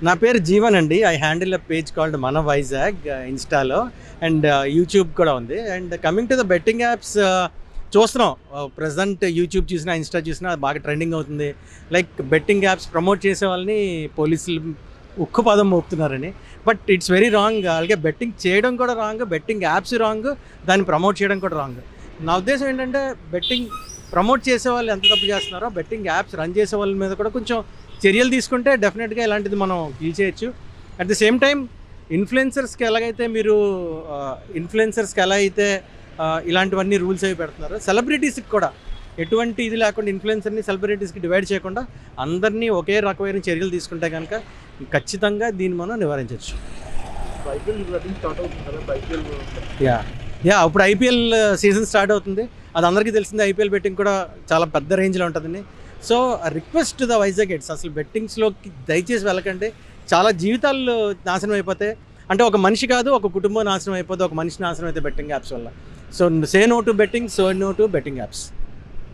నా పేరు జీవన్ అండి. I handle a page called మన వైజాగ్ ఇన్స్టాలో అండ్ యూట్యూబ్ కూడా ఉంది. And coming to the betting apps చూస్తున్నాం. ప్రజెంట్ యూట్యూబ్ చూసినా, ఇన్స్టా చూసినా అది బాగా ట్రెండింగ్ అవుతుంది. లైక్ బెట్టింగ్ యాప్స్ ప్రమోట్ చేసే వాళ్ళని పోలీసులు ఉక్కు పదం మోపుతున్నారని. But it's very wrong. అలాగే బెట్టింగ్ చేయడం కూడా రాంగ్, బెట్టింగ్ యాప్స్ రాంగ్, దాన్ని ప్రమోట్ చేయడం కూడా రాంగ్. నా ఉద్దేశం ఏంటంటే బెట్టింగ్ ప్రమోట్ చేసే వాళ్ళు ఎంత తప్పు చేస్తున్నారో బెట్టింగ్ యాప్స్ రన్ చేసే వాళ్ళ మీద కూడా కొంచెం చర్యలు తీసుకుంటే డెఫినెట్గా ఇలాంటిది మనం డీల్ చేయొచ్చు. అట్ ది సేమ్ టైం ఇన్ఫ్లుయెన్సర్స్కి ఎలాగైతే మీరు ఇన్ఫ్లుయెన్సర్స్కి ఎలా అయితే ఇలాంటివన్నీ రూల్స్ అవి పెడుతున్నారు, సెలబ్రిటీస్కి కూడా ఎటువంటి ఇది లేకుండా ఇన్ఫ్లుయెన్సర్ని సెలబ్రిటీస్కి డివైడ్ చేయకుండా అందరినీ ఒకే రకమైన చర్యలు తీసుకుంటే కనుక ఖచ్చితంగా దీన్ని మనం నివారించవచ్చు. ఇప్పుడు ఐపీఎల్ సీజన్ స్టార్ట్ అవుతుంది. అది అందరికీ తెలిసిందే. ఐపీఎల్ బెట్టింగ్ కూడా చాలా పెద్ద రేంజ్లో ఉంటుందని. సో రిక్వెస్ట్ ద వైజాగ్ ఎట్స్, అసలు బెట్టింగ్స్లోకి దయచేసి వెళ్ళకండి. చాలా జీవితాలు నాశనం అయిపోతాయి. అంటే ఒక మనిషి కాదు, ఒక కుటుంబం నాశనం అయిపోతే, ఒక మనిషి నాశనం అయితే బెట్టింగ్ యాప్స్ వల్ల. So say no to betting, so no to betting apps.